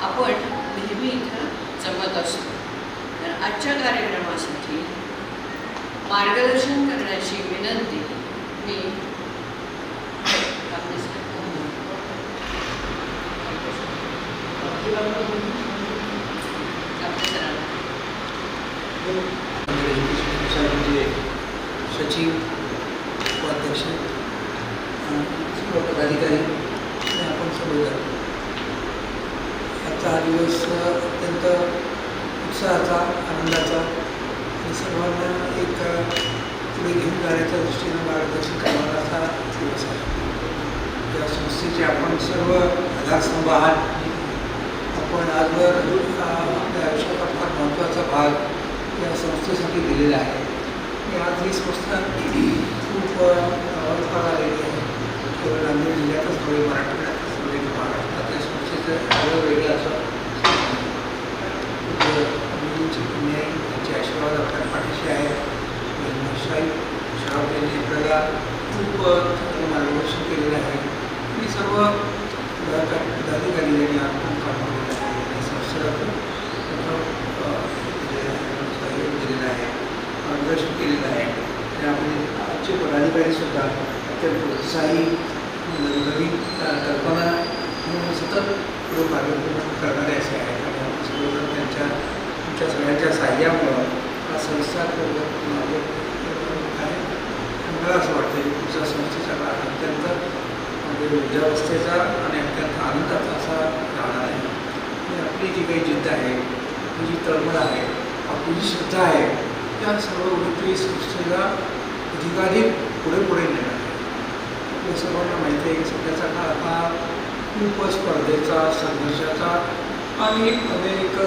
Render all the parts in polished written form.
आपण नेहमी इथं जमत असतो. तर आजच्या कार्यक्रमासाठी मार्गदर्शन करण्याची विनंती मी सचिव उपाध्यक्ष सर्व पदाधिकारी आणि आपण सर्वजण आजचा हा दिवस अत्यंत उत्साहाचा आनंदाचा आणि सर्वांना एक पुढे घेऊन जाण्याच्या दृष्टीनं मार्गदर्शन करणारा असा दिवस आहे. या संस्थेचे आपण सर्व आधारस्तंभ आहात. आपण आजवर आपल्या आयुष्याचा फार महत्त्वाचा भाग या संस्थेसाठी दिलेला आहे. आज ही संस्था खूप ओळखला आलेली आहे. केवळ नांदेड जिल्ह्यातच थोडे मराठवाड्यातच थोडे महाराष्ट्रात या संस्थेचं वेगळं असं मुलींची पुण्य त्यांचे आशीर्वाद आपल्या पाठीशी आहेत. शाळा यांनी आपल्याला खूप चांगलं मार्गदर्शन केलेलं आहे आणि सर्व पदाधिकारी यांनी आपण काम केलेलं आहे आणि संस्थेला सहयोग दिलेला आहे, मार्गदर्शन केलेलं आहे. त्यामध्ये आजचे पदाधिकारीसुद्धा अत्यंत उत्साही नवीन कल्पना सतत पुढे मार्गदर्शन करणारे असे आहेत आणि आपण सर्वजण तुमच्या सगळ्यांच्या साहाय्यामुळं हा संस्था आहे. मला असं वाटतं की तुमच्या संस्थेचा काळ अत्यंत ऊर्जावस्थेचा आणि अत्यंत आनंदाचा असा राहणार आहे. आणि आपली जी काही जिद्द आहे, आपली जी तळमळ आहे, आपली जी श्रद्धा आहे, त्या सर्व गोष्टी संस्थेला अधिकाधिक पुढे नेणार आहे. आपल्या सर्वांना माहिती आहे की सध्याचा काळ हा खूप स्पर्धेचा, संघर्षाचा आणि अनेक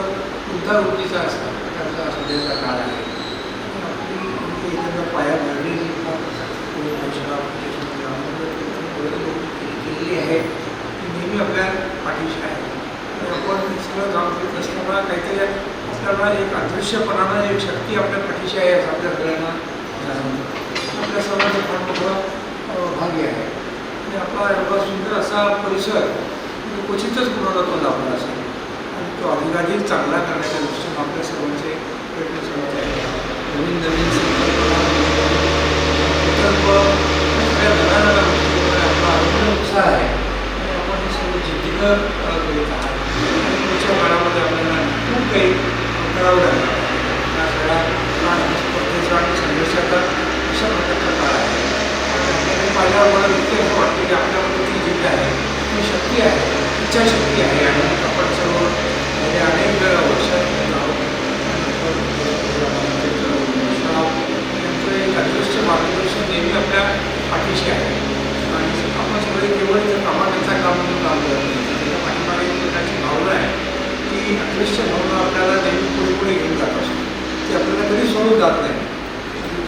गुंतागुंतीचा असा प्रकारचा सध्याचा काळ आहे. आपली एखादा पाया भरलेली केलेली आहे ती नेहमी आपल्या पाठीशी आहे. आपण सगळं काम करत असताना काहीतरी आपल्याला एक अदृश्यपणानं एक शक्ती आपल्या पाठीशी आहे असं आपल्या सगळ्यांना आपल्या सर्वांचं फार मोठं भाग्य आहे. आणि आपला एवढा सुंदर असा परिसर क्वचितच गुणवत्ता दाखवला असेल आणि तो अधिकाधिक चांगला करण्याच्या दृष्टीनं आपल्या सर्वांचे प्रयत्न चालत आहेत. नवीन संकल्पना सगळ्या नव्या गोष्टींवर आपला अनुभव उत्साह आहे आणि आपण हे सर्व जिद्दीनं करीत आहात. आणि पुढच्या काळामध्ये आपल्याला खूप काही करावं लागणार आहे. या सगळ्या स्पर्धेचा आणि संघर्षाचा अशा प्रकारचा काळ आहे. आपल्याला पाहिल्यावर मला इतके असं वाटतं की आपल्यामध्ये ती जिद्द आहे, ती शक्ती आहे, इच्छाशक्ती आहे आणि आपण सर्व म्हणजे अनेक वर्षात त्यांचं एक अदृश्य मार्गदर्शन नेहमी आपल्या पाठीशी आहे. आणि आपण सगळे केवळ कामाचा काम म्हणून काम करत नाही. त्याच्या पाठीमागे एक प्रकारची भावना आहे, ती अदृश्य भावना आपल्याला नेहमी पुढे घेऊन जात असते. ती आपल्याला कधी सोडून जात नाही. आणि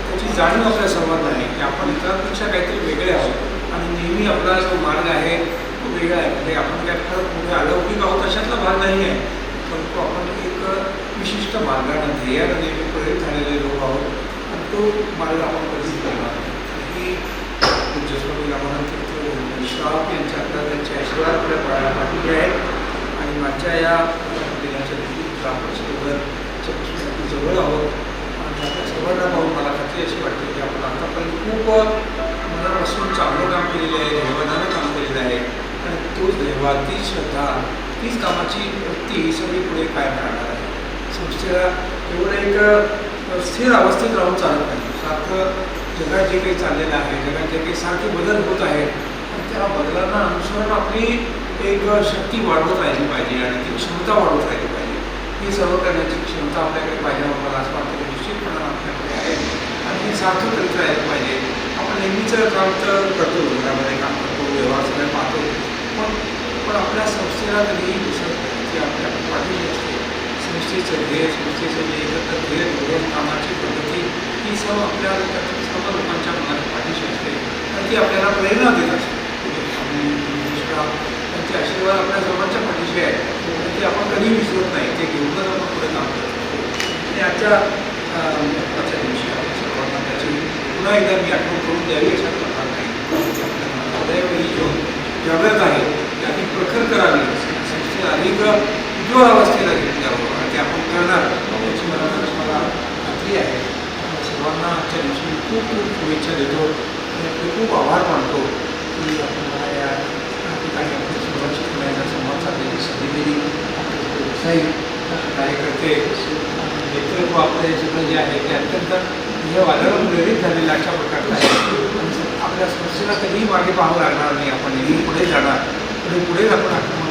त्याची जाणीव आपल्या सर्वांना आहे की आपण इतरांपेक्षा काहीतरी वेगळे आहोत आणि नेहमी आपला जो मार्ग आहे तो वेगळा आहे. म्हणजे आपण काय खरं पुढे अलौकिक आहोत अशातला भाग नाही आहे, परंतु आपण एक विशिष्ट मार्गानं ध्येयानं नेहमी प्रेरित झालेले लोक आहोत आणि तो मार्ग आपण कधीच करणार नाही. पूज्यस्वामी रामानंद श्राप यांच्या त्यांचे आशीर्वाद आपल्या पाठीचे आहेत आणि माझ्या या दिनाच्या दिवशी आपण सर्वजण जवळ आहोत. आणि आपल्या सर्वांना पाहून मला खात्री अशी वाटते की आपण आतापर्यंत खूप मनापासून चांगलं काम केलेलं आहे, दैवादानं काम केलेलं आहे आणि तोच दैवाद, तीच श्रद्धा, तीच कामाची वृत्ती ही सगळी पुढे कायम राहणार आहे. संस्थेला एवढं एक स्थिर अवस्थेत राहून चालत नाही. सारखं जगात जे काही चाललेलं आहे, जगात जे काही सारखे बदल होत आहेत आणि त्या बदलांना अनुसरून आपली एक शक्ती वाढवत राहिली पाहिजे आणि ती क्षमता वाढवत राहिली पाहिजे. ही सर्व करण्याची क्षमता आपल्याकडे पाहिजे. मला असं वाटतं की निश्चितपणे आपल्याकडे आहे आणि हे सारखं करीत राहिलं पाहिजे. आपण नेहमीच काम तर करतो, घरामध्ये काम करतो, व्यवहार सगळं पाहतो, पण आपल्या संस्थेला कधीही दिसत नाही की आपल्या पाठीशी असते. संस्थेचं ध्येय, संस्थेचं जे एकत्र ध्येय, धोरण, कामाची पद्धती ही सर्व आपल्या सर्व लोकांच्या मनात पाठीशी असते आणि ती आपल्याला प्रेरणा देत असते. त्यांचे आशीर्वाद आपल्या सर्वांच्या पाठीशी आहेत आणि ते आपण कधी विसरत नाही. ते घेऊनच आपण पुढे काम करतो. आणि आजच्या दिवशी आपण सर्वांना त्याची पुन्हा एकदा मी आठवण करून द्यावी अशा प्रकार नाही. आपल्या सदैव ही घेऊन जागृत आहे, त्याची प्रखर करावी. उत्साही कार्यकर्ते नेतृत्व आपलं हे सगळं जे आहे ते अत्यंत हे वादाला प्रेरित झालेलं अशा प्रकारचं आहे. आणि आपल्या संस्थेला कधीही मागे पाहावं लागणार नाही. आपण नेहमी पुढे जाणार, पुढे आपण आपलं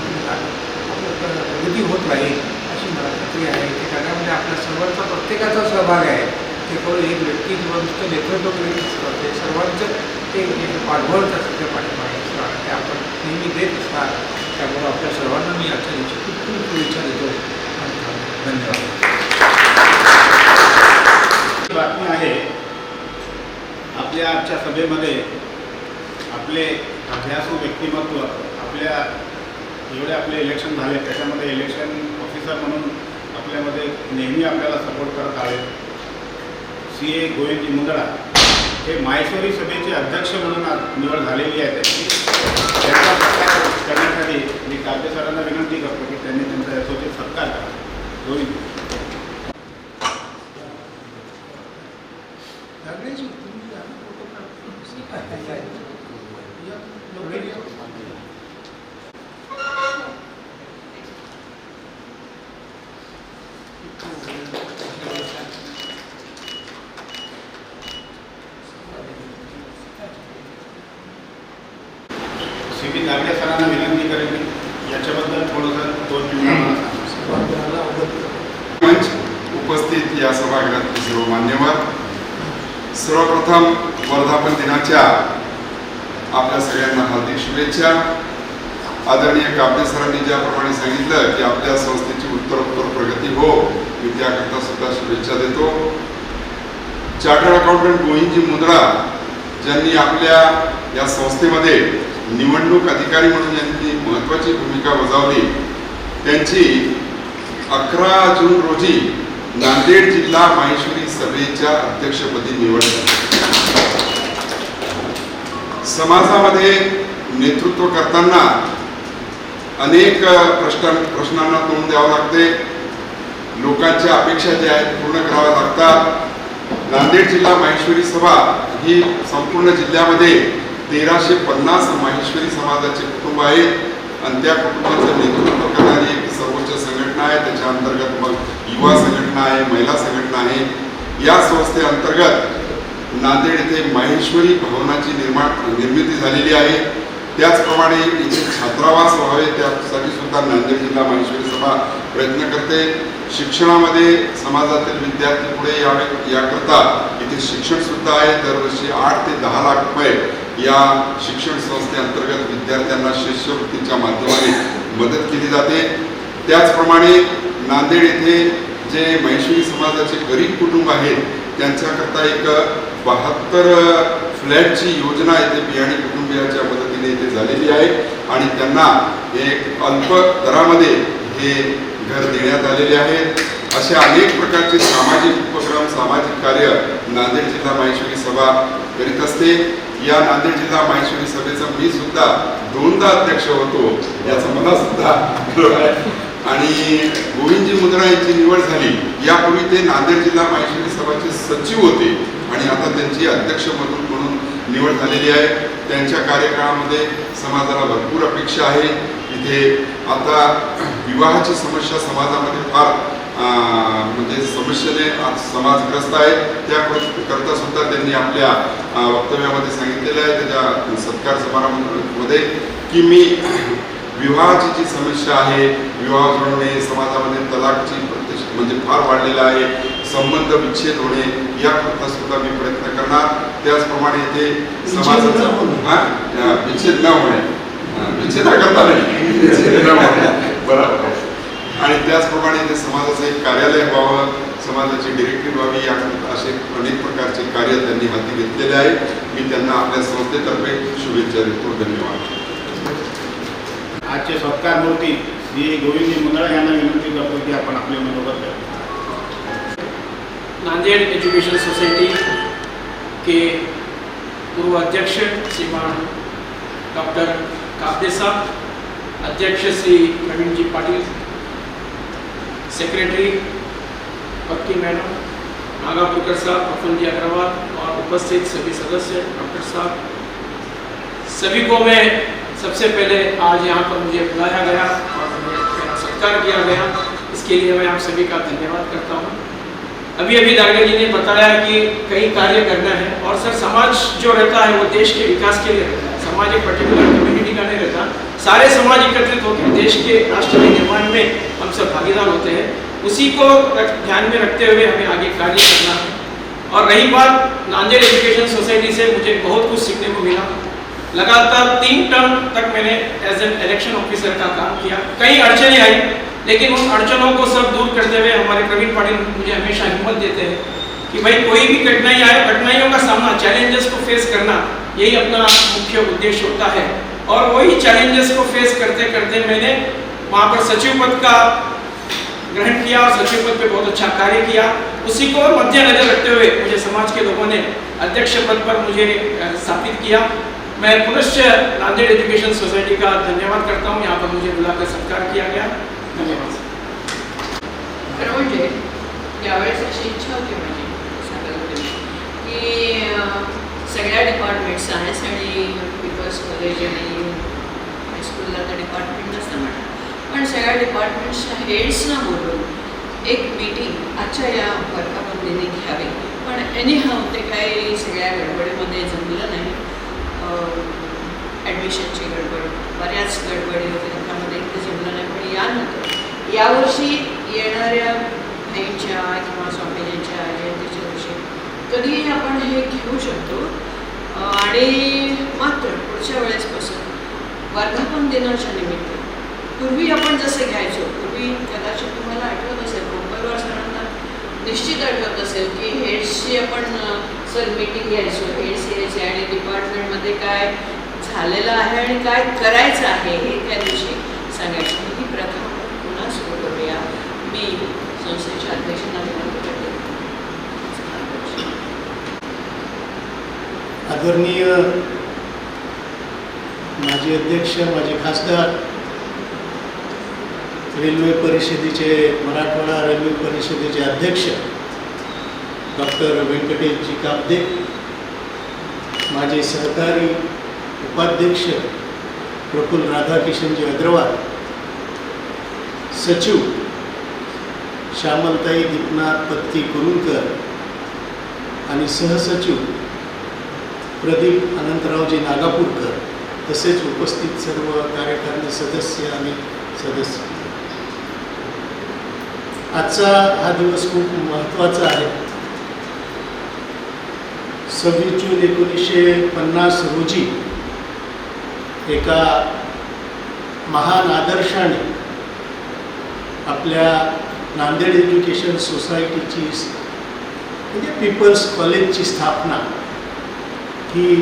प्रगती होत राहील अशी मला खात्री आहे. ते करण्यामध्ये आपल्या सर्वांचा प्रत्येकाचा सहभाग आहे. ते केवळ एक व्यक्ती किंवा नुसतं नेतृत्व करीत असतं, ते सर्वांचं ते पाठबळ त्या पाठीमागे असणार, ते आपण नेहमी देत असणार. त्यामुळं आपल्या सर्वांना मी आजच्या दिवशी खूप खूप शुभेच्छा देतो. धन्यवाद. बातमी आहे आपल्या आजच्या सभेमध्ये आपले अभ्यासू व्यक्तिमत्व आपल्या एवढे आपले इलेक्शन झाले त्याच्यामध्ये इलेक्शन ऑफिसर म्हणून आपल्यामध्ये नेहमी आपल्याला सपोर्ट करत आले CA गोविंदजी मुंदडा हे माहेश्वरी सभेचे अध्यक्ष म्हणून आज निवड झालेली आहे त्यांचा सत्कार करण्यासाठी मी काब्दे सरांना विनंती करतो की त्यांनी त्यांचा यशोचित सत्कार करा. गोविंद CP गावडे सरांना विनंती करेन की याच्याबद्दल थोडंसं 2 मंच उपस्थित या सभागृहातील सर्व मान्यवर, सर्वप्रथम वर्धापन दिनाच्या आपल्या सगळ्यांना हार्दिक शुभेच्छा. आदरणीय काब्दे सरांनी ज्याप्रमाणे सांगितलं की आपल्या संस्थेची उत्तरोत्तर प्रगती हो, मी त्याकरता सुद्धा शुभेच्छा देतो. चार्टर्ड अकाउंटंट गोविंदजी मुंदडा ज्यांनी आपल्या या संस्थेमध्ये निवडणूक अधिकारी म्हणून यांनी महत्त्वाची भूमिका बजावली, त्यांची 11 जून रोजी नांदेड जिल्हा माहेश्वरी सभेच्या अध्यक्षपदी निवड झाली. समाजामध्ये नेतृत्व करताना अनेक प्रश्नांना तोंड द्यावं लागते. लोकांच्या अपेक्षा ज्या आहेत पूर्ण कराव्या लागतात. नांदेड जिल्हा माहेश्वरी सभा ही संपूर्ण जिल्ह्यामध्ये 1350 माहेश्वरी समाजाचे कुटुंब आहेत आणि त्या कुटुंबाचं नेतृत्व करणारी एक सर्वोच्च संघटना आहे. त्याच्या अंतर्गत मग युवा संघटना आहे, महिला संघटना आहे. या संस्थेअंतर्गत नांदेड येथे माहेश्वरी भवनाची निर्मिती झालेली आहे. त्याचप्रमाणे इथे छात्रावास व्हावे त्यासाठी सुद्धा नांदेड जिल्हा माहेश्वरी सभा प्रयत्न करते. शिक्षणामध्ये समाजातील विद्यार्थी पुढे यावे याकरता इथे शिक्षण सुद्धा आहे. दरवर्षी 8 ते 10 लाख रुपये या शिक्षण संस्थेअंतर्गत विद्यार्थ्यांना शिष्यवृत्तीच्या माध्यमाने मदत केली जाते. त्याचप्रमाणे नांदेड येथे जे माहेश्वरी समाजाचे गरीब कुटुंब आहेत त्यांच्याकरता एक 72 फ्लॅटची योजना येथे बियाणे कुटुंबियाच्या मदतीने इथे झालेली आहे आणि त्यांना एक अल्प दरामध्ये हे घर देण्यात आलेले आहेत. असे अनेक प्रकारचे सामाजिक उपक्रम, सामाजिक कार्य नांदेड जिल्हा माहेश्वरी सभा करीत असते. या नांदेड जिल्हा माहेश्वरी सभेचा मी सुद्धा 2दा अध्यक्ष होतो, याचा मला सुद्धा आणि गोविंदजी मुंदडा यांची निवड झाली. यापूर्वी ते नांदेड जिल्हा माहेश्वरी सभाचे सचिव होते आणि आता त्यांची अध्यक्ष म्हणून निवड झालेली आहे. त्यांच्या कार्यकाळामध्ये समाजाला भरपूर अपेक्षा आहे. इथे आता विवाहाची समस्या समाजामध्ये फार म्हणजे समस्येने समाजग्रस्त आहे. त्याकरता सुद्धा त्यांनी आपल्या वक्तव्यामध्ये सांगितलेलं आहे त्याच्या सत्कार समारंभामध्ये की मी विवाहाची जी समस्या आहे, विवाह जुळवणे, समाजामध्ये तलाकची म्हणजे फार वाढलेला आहे, संबंध विच्छेद होणे याकरता सुद्धा मी प्रयत्न करणार. त्याचप्रमाणे इथे समाजाचा विच्छेद न होणे, विच्छेद करता नाही बरोबर. आणि त्याचप्रमाणे इथे समाजाचं एक कार्यालय व्हावं, समाजाची डिरेक्टरी व्हावी, या असे अनेक प्रकारचे कार्य त्यांनी हाती घेतलेले आहे. मी त्यांना आपल्या संस्थेतर्फे शुभेच्छा देतो. धन्यवाद. आजचे सत्कार मूर्ती श्री गोविंदजी मुंदडा यांना विनंती करतो की आपण आपले मनोगत द्या. नांदेड़ एजुकेशन सोसाइटी के पूर्व अध्यक्ष श्रीमान डॉक्टर काब्दे साहब, अध्यक्ष श्री प्रवीण जी पाटिल, सेक्रेटरी पक्की मैडम, नागापुरकर साहब, प्रफुल्ल जी अग्रवाल और उपस्थित सभी सदस्य, डॉक्टर साहब, सभी को मैं सबसे पहले आज यहाँ पर मुझे बुलाया गया और मेरा सत्कार किया गया, इसके लिए मैं आप सभी का धन्यवाद करता हूँ। अभी अभी दागड़े जी ने बताया कि कई कार्य करना है, और सर समाज जो रहता है वो देश के विकास के लिए रहता है। समाज एक पर्टिकुलर कम्युनिटी का नहीं रहता, सारे समाज एकत्रित होकर देश के राष्ट्र के निर्माण में हम सब भागीदार होते हैं। उसी को ध्यान में रखते हुए हमें आगे कार्य करना है। और रही बात नांदेड़ एजुकेशन सोसाइटी से, मुझे बहुत कुछ सीखने को मिला। लगातार 3 टर्म तक मैंने एज एन इलेक्शन ऑफिसर का काम किया। कई अड़चनें आई, लेकिन उन अड़चनों को सब दूर करते हुए हमारे प्रवीण पाटिल मुझे हमेशा हिम्मत देते हैं कि भाई कोई भी कठिनाई आए, कठिनाइयों का सामना, चैलेंजेस को फेस करना, यही अपना मुख्य उद्देश्य होता है। और वही चैलेंजेस को फेस करते करते मैंने वहाँ पर सचिव पद का ग्रहण किया और सचिव पद पे बहुत अच्छा कार्य किया। उसी को मद्देनजर रखते हुए मुझे समाज के लोगों ने अध्यक्ष पद पर मुझे स्थापित किया। मैं पुनश्च नांदेड़ एजुकेशन सोसाइटी का धन्यवाद करता हूँ, यहाँ पर मुझे बुलाकर सत्कार किया गया। धन्यवाद। खरं म्हणजे यावेळेस अशी इच्छा होती माझी सांगायला की सगळ्या डिपार्टमेंट, सायन्स आणि पीपल्स कॉलेज आणि हायस्कूलला तर डिपार्टमेंट नसतं म्हणा, पण सगळ्या डिपार्टमेंट्सच्या हेड्सना बोलून एक मीटिंग आजच्या या वर्गाबंदीने घ्यावी. पण एनी हाव ते काही सगळ्या गडबडीमध्ये जमलं नाही. ॲडमिशनची गडबड, बऱ्याच गडबडी होत्या, त्यामध्ये ते जमलं नाही. पण यानंतर यावर्षी येणाऱ्या आईच्या किंवा स्वामीजींच्या जयंतीच्या दिवशी कधीही आपण हे घेऊ शकतो. आणि मात्र पुढच्या वेळेसपासून वर्धापन दिनाच्या निमित्त पूर्वी आपण जसं घ्यायचो, पूर्वी कदाचित तुम्हाला आठवत असेल, मोबाईलवर सरांना निश्चित आठवत असेल की हेड्सची आपण सर मीटिंग घ्यायचो, हेड्स यायचे आणि डिपार्टमेंटमध्ये काय झालेलं आहे आणि काय करायचं आहे हे त्या दिवशी सांगायचं. ही प्रथा आपण पुन्हा सुरू करूया. मी संस्थेच्या अध्यक्षांना विनंती करते. आदरणीय माजी अध्यक्ष, माजी खासदार, रेल्वे परिषदेचे, मराठवाडा रेल्वे परिषदेचे अध्यक्ष डॉक्टर व्यंकटेशजी काब्दे, माझे सहकारी उपाध्यक्ष प्रफुल्ल राधाकिशनजी अग्रवाल, सचिव श्यामलताई दीपनाथ पत्की कुरुंकर आणि सहसचिव प्रदीप अनंतरावजी नागापूरकर, तसेच उपस्थित सर्व कार्यकारिणी सदस्य आणि सदस्य. आजचा हा दिवस खूप महत्त्वाचा आहे. 26 जून 1950 रोजी एका महान आदर्शाने आपल्या नांदेड एज्युकेशन सोसायटीची म्हणजे पीपल्स कॉलेजची स्थापना ही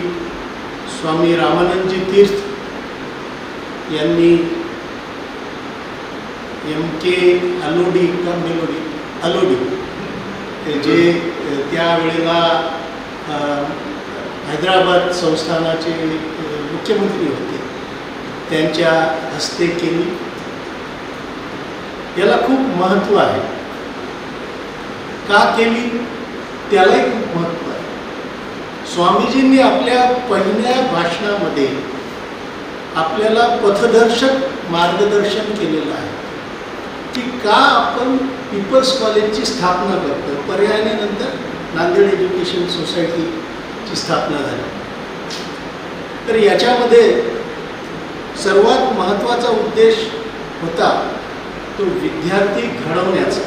स्वामी रामानंदजी तीर्थ यांनी MK अलोडी का मेलोडी अलोडी जे त्यावेळेला हैदराबाद संस्थानाचे मुख्यमंत्री होते, त्यांच्या हस्ते केली. याला खूप महत्त्व आहे. का केली त्यालाही खूप महत्त्व आहे. स्वामीजींनी आपल्या पहिल्या भाषणामध्ये आपल्याला पथदर्शक मार्गदर्शन केलेलं आहे की का आपण पीपल्स कॉलेजची स्थापना करतो. पर्यायाने नंतर नांदेड एज्युकेशन सोसायटीची स्थापना झाली. तर याच्यामध्ये सर्वात महत्त्वाचा उद्देश होता तो विद्यार्थी घडवण्याचा.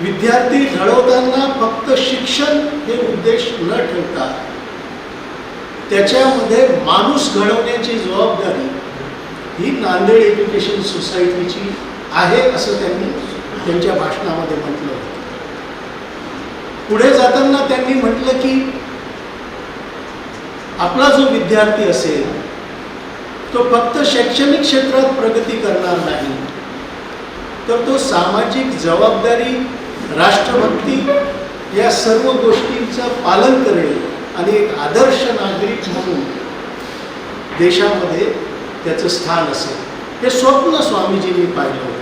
विद्यार्थी घडवताना फक्त शिक्षण हे उद्देश न ठेवता त्याच्यामध्ये माणूस घडवण्याची जबाबदारी ही नांदेड एज्युकेशन सोसायटीची आहे असं त्यांनी त्यांच्या भाषणामध्ये म्हटलं होतं. पुढे जाताना त्यांनी म्हटलं की आपला जो विद्यार्थी असेल तो फक्त शैक्षणिक क्षेत्रात प्रगती करणार नाही, तर तो सामाजिक जबाबदारी, राष्ट्रभक्ती या सर्व गोष्टींचं पालन करेल आणि एक आदर्श नागरिक म्हणून देशामध्ये त्याचं स्थान असेल. हे स्वप्न स्वामीजींनी पाहिलं होतं.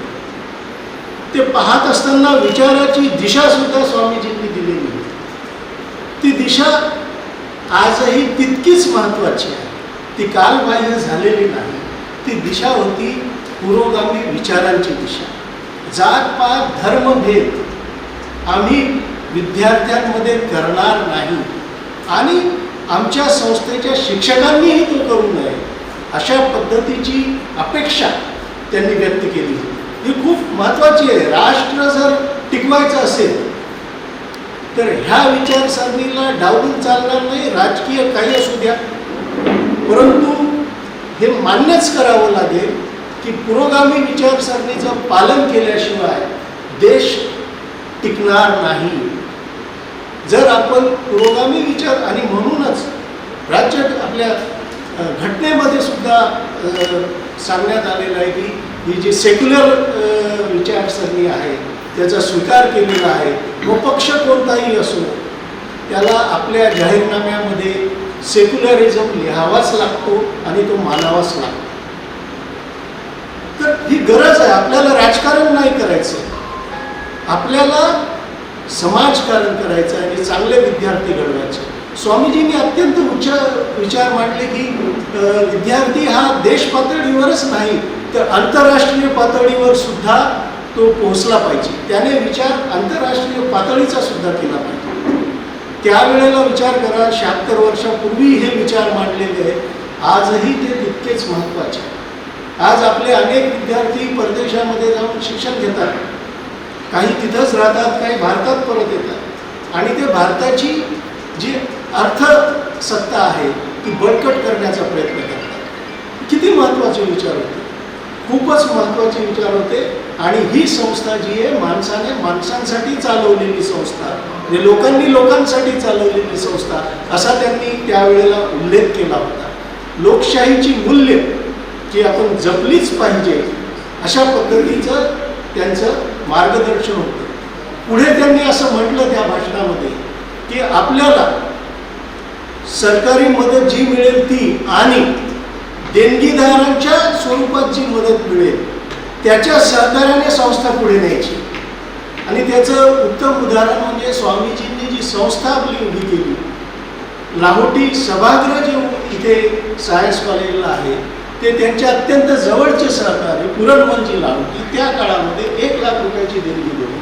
ते पाहत असताना विचाराची दिशा सुद्धा स्वामीजींनी दिलेली होती. ती दिशा आजही तितकीच महत्त्वाची आहे. ती कालबाह्य झालेली नाही. ती दिशा होती पुरोगामी विचारांची दिशा, जातपात धर्मभेद आम्ही विद्यार्थ्यांमध्ये करणार नाही आणि आमच्या संस्थेच्या शिक्षकांनीही तो करू नये अशा पद्धतीची अपेक्षा त्यांनी व्यक्त केली. ही खूप महत्त्वाची आहे. राष्ट्र जर टिकवायचं असेल तर ह्या विचारसरणीला डावलून चालणार नाही. राजकीय काही असू द्या, परंतु हे मान्यच करावं लागेल की पुरोगामी विचारसरणीचं पालन केल्याशिवाय देश टिकणार नाही. जर आपण पुरोगामी विचार, आणि म्हणूनच राज्य आपल्या घटनेमध्ये सुद्धा सांगण्यात आलेलं आहे की ही जी सेक्युलर विचारसरणी आहे त्याचा स्वीकार केलेला आहे. व पक्ष कोणताही असो त्याला आपल्या जाहीरनाम्यामध्ये सेक्युलरिझम लिहावाच लागतो आणि तो मानावाच लागतो. तर ही गरज आहे. आपल्याला राजकारण नाही करायचं, आपल्याला समाजकारण करायचं आणि चांगले विद्यार्थी घडवायचे. स्वामीजींनी अत्यंत उच्च विचार मांडले की विद्यार्थी हा देश पातळीवरच नाही तर आंतरराष्ट्रीय पातळीवर सुद्धा तो पोहोचला पाहिजे. त्याने विचार आंतरराष्ट्रीय पातळीचा सुद्धा केला पाहिजे. त्यावेळेला विचार करा, 76 वर्षापूर्वी हे विचार मांडलेले आहेत. आजही ते तितकेच महत्त्वाचे. आज आपले अनेक विद्यार्थी परदेशामध्ये जाऊन शिक्षण घेतात, काही तिथंच राहतात, काही भारतात परत येतात आणि ते भारताची जी अर्थसत्ता आहे ती बळकट करण्याचा प्रयत्न करतात. किती महत्त्वाचे विचार होते, खूपच महत्त्वाचे विचार होते. आणि ही संस्था जी आहे माणसांसाठी चालवलेली संस्था, म्हणजे लोकांनी लोकांसाठी चालवलेली संस्था असा त्यांनी त्यावेळेला उल्लेख केला होता. लोकशाहीची मूल्य जी आपण जपलीच पाहिजे अशा पद्धतीचं त्यांचं मार्गदर्शन होतं. पुढे त्यांनी असं म्हटलं त्या भाषणामध्ये की आपल्याला सरकारी मदत जी मिळेल ती आणि देणगीदारांच्या स्वरूपात जी मदत मिळेल त्याच्या सहकार्याने संस्था पुढे न्यायची. आणि त्याचं उत्तम उदाहरण म्हणजे स्वामीजींनी जी संस्था आपली उभी केली, लाहोटी सभागृह जे इथे सायन्स कॉलेजला आहे ते त्यांचे अत्यंत जवळचे सहकारी पुरणमलजी लाहोटी त्या काळामध्ये 1 लाख रुपयाची देणगी दिली.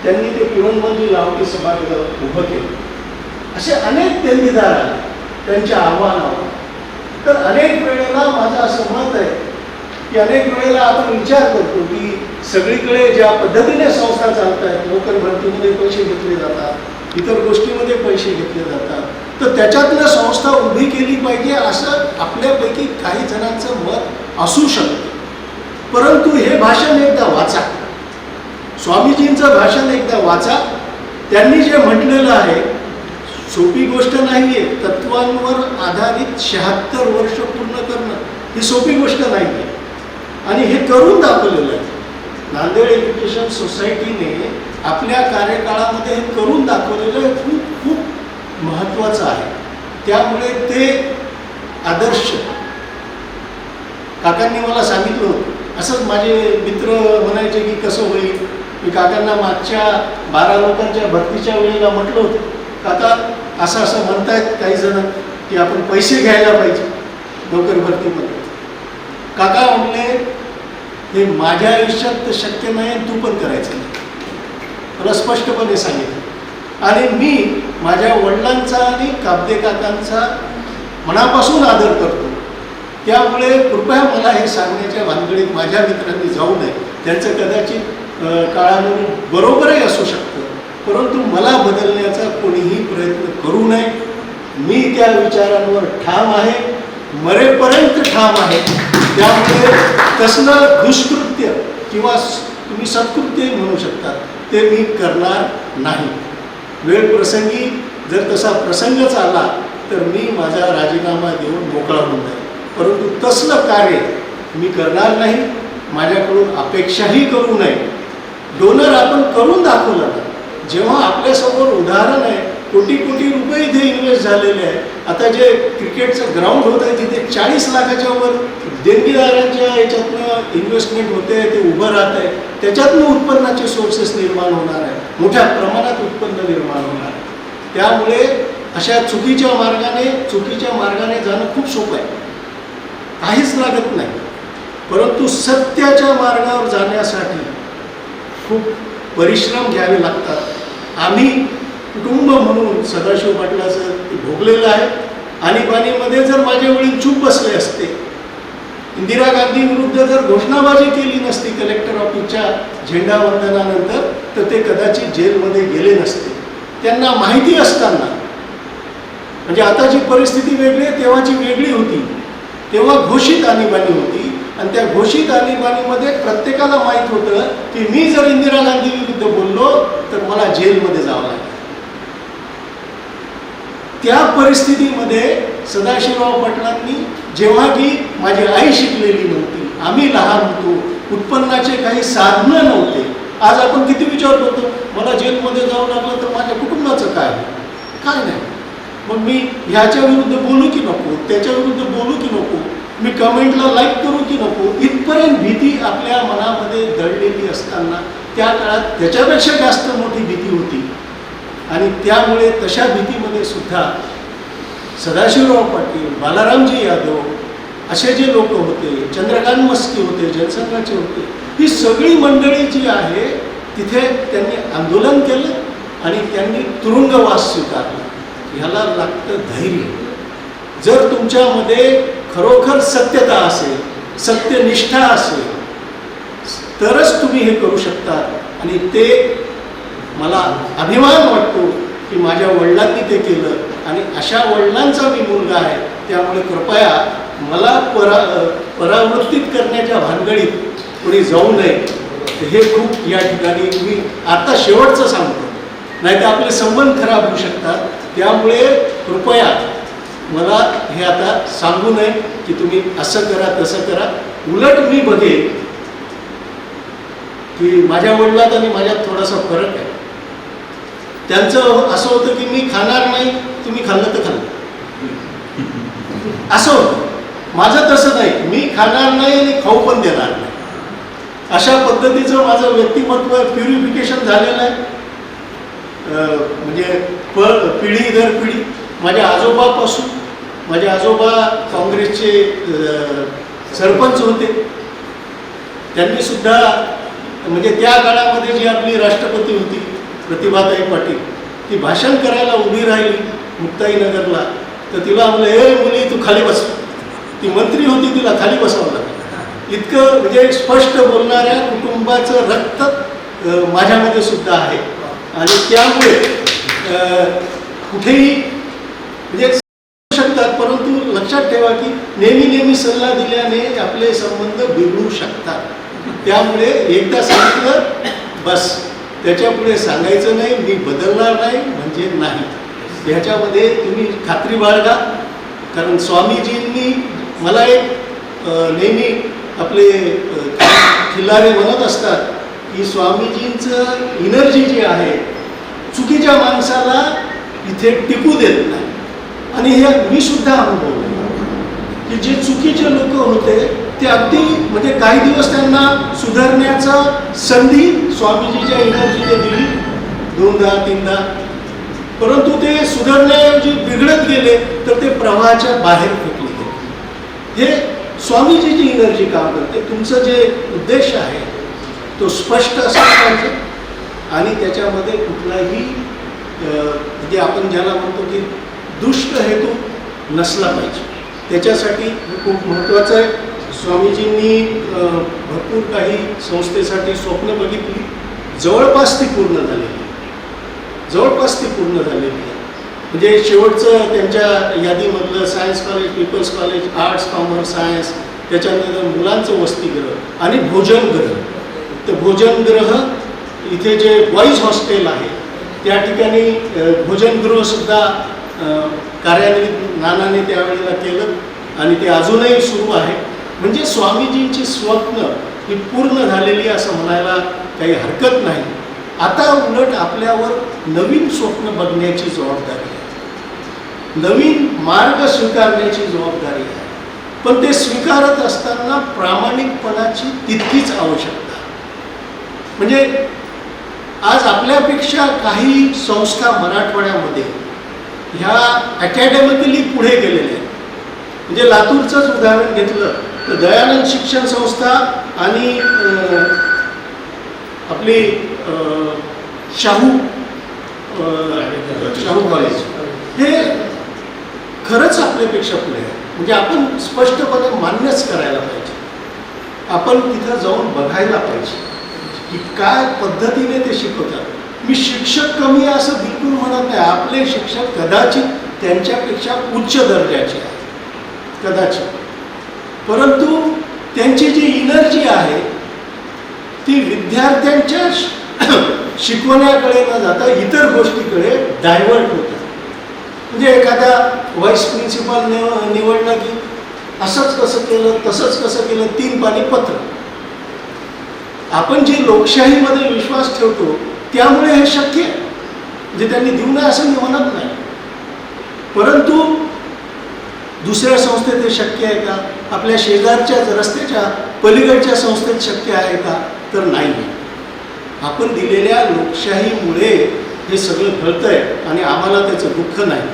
त्यांनी ते पुरणमलजी लाहोटी सभागृह उभं केलं. असे अनेक देणगीदार आले त्यांच्या आव्हानावर. तर अनेक वेळेला माझं असं मत आहे की अनेक वेळेला आपण विचार करतो की सगळीकडे ज्या पद्धतीने संस्था चालत आहेत, नोकर भरतीमध्ये पैसे घेतले जातात, इतर गोष्टीमध्ये पैसे घेतले जातात, तर त्याच्यातनं संस्था उभी केली पाहिजे असं आपल्यापैकी काही जणांचं मत असू शकतं. परंतु हे भाषण एकदा वाचा, स्वामीजींचं भाषण एकदा वाचा. त्यांनी जे म्हटलेलं आहे सोपी गोष्ट नाही आहे. तत्वांवर आधारित 76 वर्ष पूर्ण करणं ही सोपी गोष्ट नाही आहे आणि हे करून दाखवलेलं आहे. नांदेड एज्युकेशन सोसायटीने आपल्या कार्यकाळामध्ये हे करून दाखवलेलं आहे. खूप खूप महत्त्वाचं आहे. त्यामुळे ते आदर्श काकांनी मला सांगितलं होतं. असंच माझे मित्र म्हणायचे की कसं होईल. मी काकांना मागच्या 12 लोकांच्या भरतीच्या वेळेला म्हटलं होतं, काका असं असं म्हणतायत काही जण की आपण पैसे घ्यायला पाहिजे नोकर भरतीमध्ये. काका म्हणले हे माझ्या आयुष्यात तर शक्य नाही, तू पण करायचं नाही. मला स्पष्टपणे सांगितलं. आणि मी माझ्या वडिलांचा आणि काब्दे काकांचा मनापासून आदर करतो. त्यामुळे कृपया मला हे सांगण्याच्या भानगडीत माझ्या मित्रांनी जाऊ नये. त्यांचं कदाचित काळानुरूप बरोबरही असू शकतं, परंतु मला बदलण्याचा कोणीही प्रयत्न करू नये. मी त्या विचारांवर ठाम आहे, मरेपर्यंत ठाम आहे. त्यामुळे कसलं दुष्कृत्य किंवा तुम्ही सत्कृत्य म्हणू शकता ते मी करणार नाही. वेळ प्रसंगी जर तसा प्रसंगच आला तर मी माझा राजीनामा देऊन मोकळा होऊन जाईल, परंतु तसलं कार्य मी करणार नाही. माझ्याकडून अपेक्षाही करू नये. डोनर आपण करून दाखवलं ना. जेव्हा आपल्यासमोर उदाहरण आहे, कोटी कोटी रुपये इथे इन्व्हेस्ट झालेले आहे. आता जे क्रिकेटचं ग्राउंड होत आहे तिथे 40 लाखाच्या वर देणगीदारांच्या याच्यातनं इन्व्हेस्टमेंट होते, ते उभं राहत आहे. त्याच्यातनं उत्पन्नाचे सोर्सेस निर्माण होणार आहे, मोठ्या प्रमाणात उत्पन्न निर्माण होणार आहे. त्यामुळे अशा चुकीच्या मार्गाने जाणं खूप सोपं आहे, काहीच लागत नाही. परंतु सत्याच्या मार्गावर जाण्यासाठी खूप परिश्रम घ्यावे लागतात. आम्ही कुटुंब म्हणून सदाशिव पाटलाचं ते भोगलेलं आहे. आणीबाणीमध्ये जर माझे वडील चूप बसले असते, इंदिरा गांधी विरुद्ध जर घोषणाबाजी केली नसती कलेक्टर ऑफिसच्या झेंडावंदनानंतर, तर ते कदाचित जेलमध्ये गेले नसते. त्यांना माहिती असताना, म्हणजे आताची परिस्थिती वेगळी आहे, तेव्हाची वेगळी होती. तेव्हा घोषित आणीबाणी होती आणि त्या घोषित आणीबाणीमध्ये प्रत्येकाला माहीत होतं की मी जर इंदिरा गांधी विरुद्ध बोललो तर मला जेलमध्ये जावं लागेल. त्या परिस्थितीमध्ये सदाशिवराव पाटलांनी, जेव्हा की माझी आई शिकलेली नव्हती, आम्ही लहान होतो, उत्पन्नाचे काही साधनं नव्हते. आज आपण किती विचार करतो, मला जेलमध्ये जावं लागलं तर माझ्या कुटुंबाचं काय नाही. मग मी ह्याच्या विरुद्ध बोलू की नको, त्याच्या विरुद्ध बोलू की नको, मी कमेंटला लाईक करू की नको, इथपर्यंत भीती आपल्या मनामध्ये दडलेली असताना त्या काळात त्याच्यापेक्षा जास्त मोठी भीती होती. आणि त्यामुळे तशा भीतीमध्ये सुद्धा सदाशिवराव पाटील, बालारामजी यादव असे जे लोक होते, चंद्रकांत मस्के होते, जनसंघाचे होते, ही सगळी मंडळी जी आहे तिथे त्यांनी आंदोलन केलं आणि त्यांनी तुरुंगवास स्वीकारला. ह्याला लागतं धैर्य. जर तुमच्यामध्ये खरोखर सत्यता असेल, सत्यनिष्ठा असेल, तरच तुम्ही हे करू शकता. आणि ते मला अभिमान वाटतो की माझ्या वडिलांनी ते केलं आणि अशा वडिलांचा मी मुलगा आहे. त्यामुळे कृपया मला परावृत्तीत करण्याच्या भानगडीत कोणी जाऊ नये. हे खूप या ठिकाणी मी आता शेवटचं सांगतो, नाही तर आपले संबंध खराब होऊ शकतात. त्यामुळे कृपया मला हे आता सांगू नये की तुम्ही असं करा तसं करा. उलट मी बघेन की माझ्या वडिलात आणि माझ्यात थोडासा फरक आहे. त्यांचं असं होतं की मी खाणार नाही, तुम्ही खाल्लं तर खाल्लं, असं होतं. माझं तसं नाही, मी खाणार नाही आणि खाऊ पण देणार नाही. अशा पद्धतीचं माझं व्यक्तिमत्व प्युरिफिकेशन झालेलं आहे. म्हणजे पिढी दर पिढी. माझ्या आजोबापासून, माझे आजोबा काँग्रेसचे सरपंच होते. त्यांनी सुद्धा, म्हणजे त्या काळामध्ये जी आपली राष्ट्रपती होती प्रतिभाताई पाटील, ती भाषण करायला उभी राहिली मुक्ताईनगरला, तर तिला म्हणलं, ए मुली तू खाली बस. ती मंत्री होती, तिला खाली बसवलं लागलं. इतकं म्हणजे स्पष्ट बोलणाऱ्या कुटुंबाचं रक्त माझ्यामध्ये सुद्धा आहे. आणि त्यामुळे कुठेही म्हणजे शकतात, परंतु लक्षात ठेवा की नेहमी सल्ला दिल्याने आपले संबंध बिघडू शकतात. त्यामुळे एकदा सांगितलं बस, त्याच्या पुढे सांगायचं नाही. मी बदलणार नाही म्हणजे नाही. ह्याच्यामध्ये तुम्ही खात्री बाळगा. कारण स्वामीजींनी मला एक नेहमी आपले खिल्लारे म्हणत असतात की स्वामीजींचं एनर्जी जी आहे चुकीच्या माणसाला इथे टिकू देत नाही. आणि हे मी सुद्धा अनुभवलं की जे चुकीचे लोक होते ते अगदी म्हणजे काही दिवस त्यांना सुधारण्याचा संधी स्वामीजीच्या एनर्जीने दिली, 2दा 3दा, परंतु ते सुधारण्याऐवजी बिघडत गेले तर ते प्रवाहाच्या बाहेर फेकले गेले. हे स्वामीजीची एनर्जी काम करते. तुमचं जे उद्देश आहे तो स्पष्ट असला पाहिजे आणि त्याच्यामध्ये कुठलाही म्हणजे आपण ज्याला म्हणतो की दुष्ट हेतू नसला पाहिजे. त्याच्यासाठी खूप महत्त्वाचं आहे. स्वामीजींनी भरपूर काही संस्थेसाठी स्वप्न बघितली, जवळपास ती पूर्ण झालेली आहे. म्हणजे शेवटचं त्यांच्या यादीमधलं science college, people's college, arts, commerce, science, त्याच्यानंतर मुलांचं वसतिगृह आणि भोजनगृह. तर भोजनगृह इथे जे बॉईज हॉस्टेल आहे त्या ठिकाणी भोजनगृहसुद्धा कार्यान्वित नानाने त्यावेळेला केलं आणि ते अजूनही सुरू आहे. म्हणजे स्वामीजींची स्वप्न ही पूर्ण झालेली असं म्हणायला काही हरकत नाही. आता उलट आपल्यावर नवीन स्वप्न बघण्याची जबाबदारी आहे, नवीन मार्ग स्वीकारण्याची जबाबदारी आहे. पण ते स्वीकारत असताना प्रामाणिकपणाची तितकीच आवश्यकता. म्हणजे आज आपल्यापेक्षा काही संस्था मराठवाड्यामध्ये ह्या अकॅडमिकली पुढे गेलेल्या आहेत. म्हणजे लातूरचंच उदाहरण घेतलं तर दयानंद शिक्षण संस्था आणि आपली शाहू कॉलेज हे खरंच आपल्यापेक्षा पुढे आहे. म्हणजे आपण स्पष्टपणे मान्यच करायला पाहिजे. आपण तिथं जाऊन बघायला पाहिजे की काय पद्धतीने ते शिकवतात. मी शिक्षक कमी आहे असं बिलकुल म्हणत नाही. आपले शिक्षक कदाचित त्यांच्यापेक्षा उच्च दर्जाचे आहेत कदाचित, परंतु त्यांची जी एनर्जी आहे ती विद्यार्थ्यांच्या शिकवण्याकडे न जाता इतर गोष्टीकडे डायव्हर्ट होते. म्हणजे एखादा व्हाईस प्रिन्सिपल निवडला की असंच कसं केलं तसंच कसं केलं, 3 पानी पत्र. आपण जी लोकशाहीमध्ये विश्वास ठेवतो त्यामुळे हे शक्य आहे. म्हणजे त्यांनी देऊ नये असं मी म्हणत नाही, परंतु दुसऱ्या संस्थेत हे शक्य आहे का? आपल्या शेजारच्या रस्त्याच्या पलीकडच्या संस्थेत शक्य आहे का? तर नाही. आपण दिलेल्या लोकशाहीमुळे हे सगळं घडतंय आणि आम्हाला त्याचं दुःख नाही,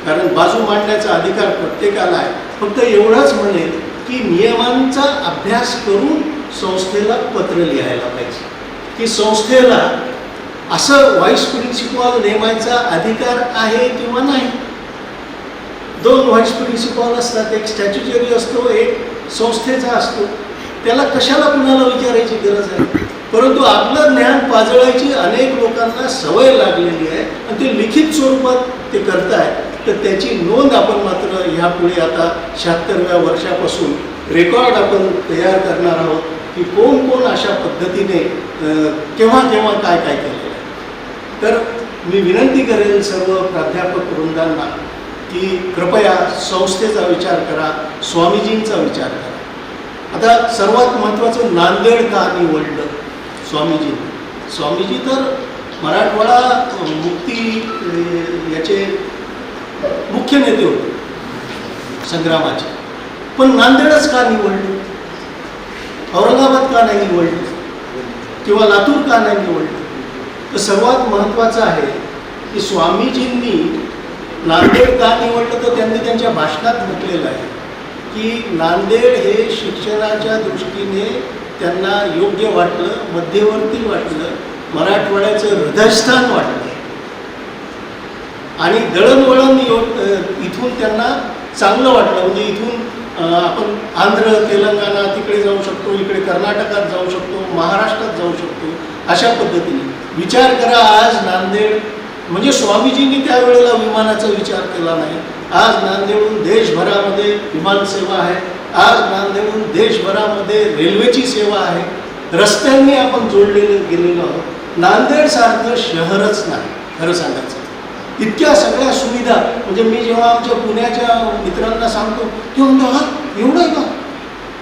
कारण बाजू मांडण्याचा अधिकार प्रत्येकाला आहे. फक्त एवढंच म्हणेल की नियमांचा अभ्यास करून संस्थेला पत्र लिहायला पाहिजे की संस्थेला असं व्हाईस प्रिन्सिपल नेमायचा अधिकार आहे किंवा नाही. 2 व्हाईस प्रिन्सिपल असतात, एक स्टॅच्युटरी असतो, एक संस्थेचा असतो. त्याला कशाला कुणाला विचारायची गरज आहे? परंतु आपलं ज्ञान पाजळायची अनेक लोकांना सवय लागलेली आहे आणि ते लिखित स्वरूपात ते करतायत. तर त्याची नोंद आपण मात्र ह्यापुढे आता 76व्या वर्षापासून रेकॉर्ड आपण तयार करणार आहोत की कोण कोण अशा पद्धतीने केव्हा केव्हा काय काय केलेलं आहे. तर मी विनंती करेन सर्व प्राध्यापक वृंदांना की कृपया संस्थेचा विचार करा, स्वामीजींचा विचार करा. आता सर्वात महत्त्वाचं नांदेड का निवडलं स्वामीजी? स्वामीजी तर मराठवाडा मुक्ती याचे मुख्य नेते होते संग्रामाचे, पण नांदेडच का निवडलं? औरंगाबाद का नाही निवडलं किंवा लातूर का नाही निवडलं? तर सर्वात महत्त्वाचं आहे की स्वामीजींनी नांदेड का निवडलं तर त्यांनी त्यांच्या भाषणात म्हटलेलं आहे की नांदेड हे शिक्षणाच्या दृष्टीने त्यांना योग्य वाटलं, मध्यवर्ती वाटलं, मराठवाड्याचं हृदयस्थान वाटलं आणि दळणवळण इथून त्यांना चांगलं वाटलं. म्हणजे इथून आपण आंध्र तेलंगणा तिकडे जाऊ शकतो, इकडे कर्नाटकात जाऊ शकतो, महाराष्ट्रात जाऊ शकतो. अशा पद्धतीने विचार करा. आज नांदेड म्हणजे स्वामीजींनी त्यावेळेला विमानाचा विचार केला नाही. आज नांदेडहून देशभरामध्ये विमानसेवा आहे. आज नांदेडहून देशभरामध्ये रेल्वेची सेवा आहे. रस्त्यांनी आपण जोडलेले गेलेलो आहोत. नांदेडसारखं शहरच नाही खरं सांगायचं. इतक्या सगळ्या सुविधा म्हणजे मी जेव्हा आमच्या पुण्याच्या मित्रांना सांगतो की म्हणतो एवढं आहे का?